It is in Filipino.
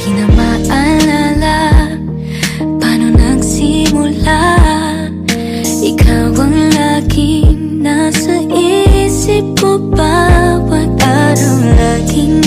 Di na maalala paano nagsimula. Ikaw ang laging nasa isip ko bawat araw, laging